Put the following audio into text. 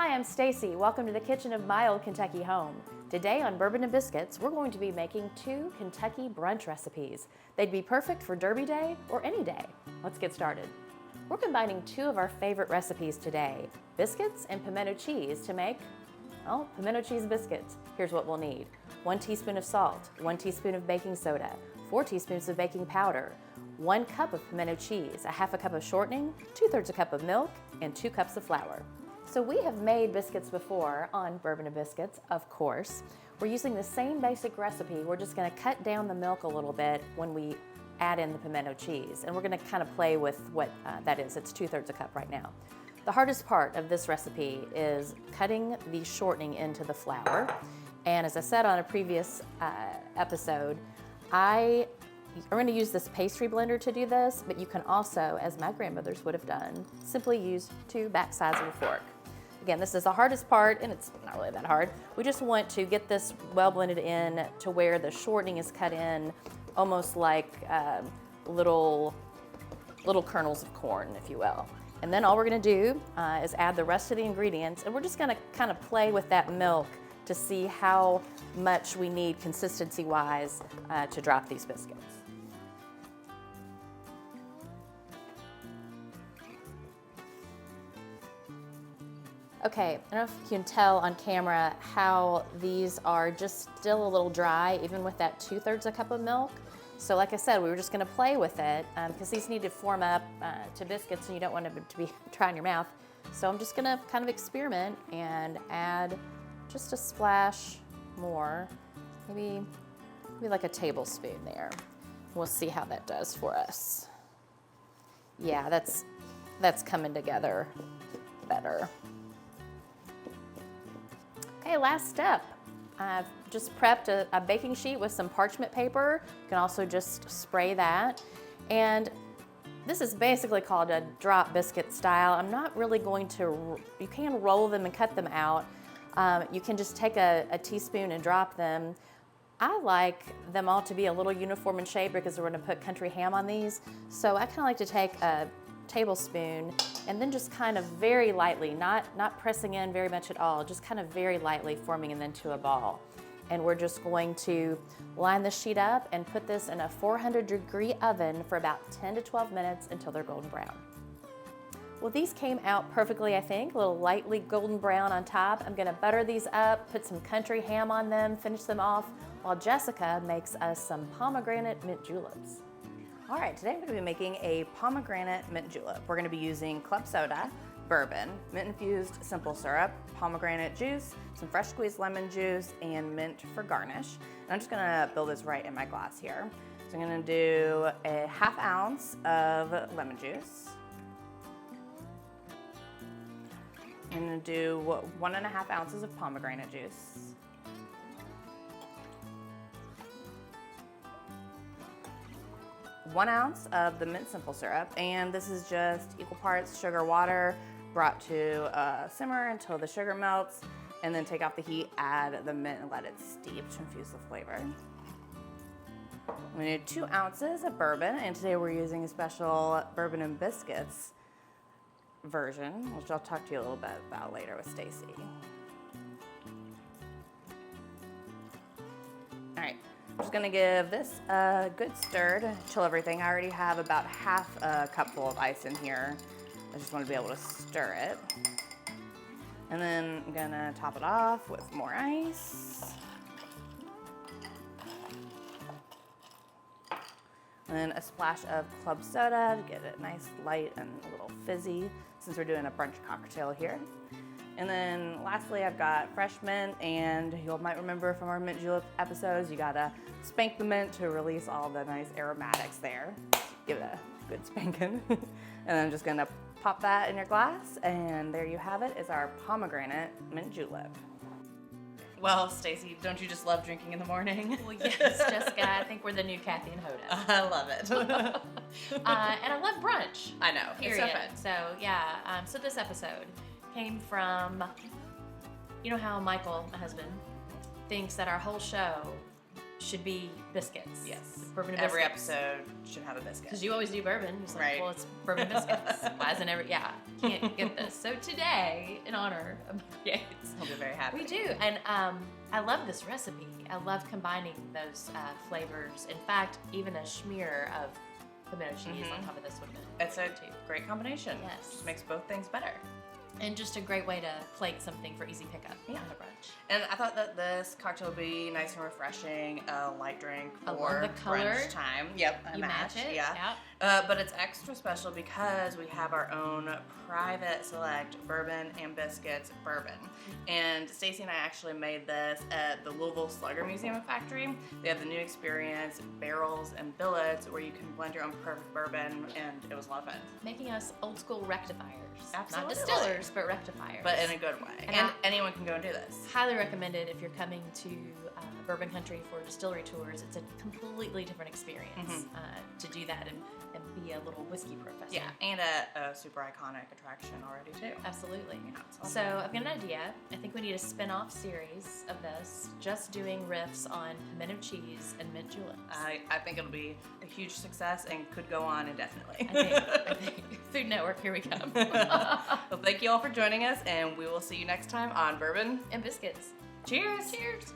Hi, I'm Stacy. Welcome to the kitchen of my old Kentucky home. Today on Bourbon and Biscuits, we're going to be making 2 Kentucky brunch recipes. They'd be perfect for Derby Day or any day. Let's get started. We're combining 2 of our favorite recipes today, biscuits and pimento cheese, to make, well, pimento cheese biscuits. Here's what we'll need. 1 teaspoon of salt, 1 teaspoon of baking soda, 4 teaspoons of baking powder, 1 cup of pimento cheese, a half a cup of shortening, 2/3 a cup of milk, and 2 cups of flour. So we have made biscuits before on Bourbon and Biscuits, of course. We're using the same basic recipe. We're just gonna cut down the milk a little bit when we add in the pimento cheese. And we're gonna kind of play with what that is. It's 2/3 a cup right now. The hardest part of this recipe is cutting the shortening into the flour. And as I said on a previous episode, I'm gonna use this pastry blender to do this, but you can also, as my grandmothers would have done, simply use 2 back sides of a fork. Again, this is the hardest part, and it's not really that hard. We just want to get this well blended in to where the shortening is cut in almost like little kernels of corn, if you will. And then all we're gonna do is add the rest of the ingredients, and we're just gonna kind of play with that milk to see how much we need consistency-wise to drop these biscuits. Okay, I don't know if you can tell on camera how these are just still a little dry, even with that 2/3 a cup of milk. So like I said, we were just gonna play with it because these need to form up to biscuits and you don't want them to be dry in your mouth. So I'm just gonna kind of experiment and add just a splash more, maybe like a tablespoon there. We'll see how that does for us. Yeah, that's coming together better. Okay, last step. I've just prepped a baking sheet with some parchment paper. You can also just spray that. And this is basically called a drop biscuit style. I'm not really going to, you can roll them and cut them out. You can just take a teaspoon and drop them. I like them all to be a little uniform in shape because we're gonna put country ham on these. So I kinda like to take a tablespoon and then just kind of very lightly, not pressing in very much at all, just kind of very lightly forming it into a ball. And we're just going to line the sheet up and put this in a 400-degree oven for about 10 to 12 minutes until they're golden brown. Well, these came out perfectly, I think, a little lightly golden brown on top. I'm gonna butter these up, put some country ham on them, finish them off, while Jessica makes us some pomegranate mint juleps. All right, today I'm gonna be making a pomegranate mint julep. We're gonna be using club soda, bourbon, mint-infused simple syrup, pomegranate juice, some fresh squeezed lemon juice, and mint for garnish. And I'm just gonna build this right in my glass here. So I'm gonna do a 1/2 ounce of lemon juice. I'm gonna do 1.5 ounces of pomegranate juice. One ounce of the mint simple syrup, and this is just equal parts sugar, water, brought to a simmer until the sugar melts, and then take off the heat, add the mint, and let it steep to infuse the flavor. I'm gonna do 2 ounces of bourbon, and today we're using a special Bourbon and Biscuits version, which I'll talk to you a little bit about later with Stacy. All right. I'm just gonna give this a good stir to chill everything. I already have about 1/2 a cupful of ice in here. I just want to be able to stir it. And then I'm gonna top it off with more ice. And then a splash of club soda to get it nice, light, and a little fizzy since we're doing a brunch cocktail here. And then lastly, I've got fresh mint, and you might remember from our mint julep episodes, you gotta spank the mint to release all the nice aromatics there. Give it a good spanking. And then I'm just gonna pop that in your glass, and there you have it, is our pomegranate mint julep. Well, Stacy, don't you just love drinking in the morning? Well, yes, Jessica, I think we're the new Kathy and Hoda. I love it. And I love brunch. I know, period. It's so fun. So yeah, so this episode came from, you know how Michael, my husband, thinks that our whole show should be biscuits. Yes. Bourbon and Every biscuits. episode should have a biscuit. Because you always do bourbon. You're like, Right. well, it's bourbon biscuits. Why isn't can't get this. So today, in honor of Yates, He'll be very happy. we do. And I love this recipe. I love combining those flavors. In fact, even a smear of pimento cheese on top of this would be It's a too. great combination. Yes. Just makes both things better. And just a great way to plate something for easy pickup on a brunch. And I thought that this cocktail would be nice and refreshing, a light drink I love for the color. brunch time. Yep, I You match it. Yeah. But it's extra special because we have our own private select bourbon and biscuits bourbon. And Stacy and I actually made this at the Louisville Slugger Museum and Factory. They have the new experience, barrels and billets, where you can blend your own perfect bourbon, and it was a lot of fun. Making us old school rectifiers. Absolutely. Not distillers, but rectifiers. But in a good way. And And anyone can go and do this. highly recommend it if you're coming to Bourbon Country for distillery tours. It's a completely different experience to do that and be a little whiskey professor. Yeah, and a super iconic attraction already too. Absolutely. Yeah, it's awesome. So I've got an idea. I think we need a spin-off series of this, just doing riffs on pimento cheese and mint juleps. I think it'll be a huge success and could go on indefinitely. I think. Food Network, here we come. Well, thank you all for joining us, and we will see you next time on Bourbon And biscuits. Cheers! Cheers.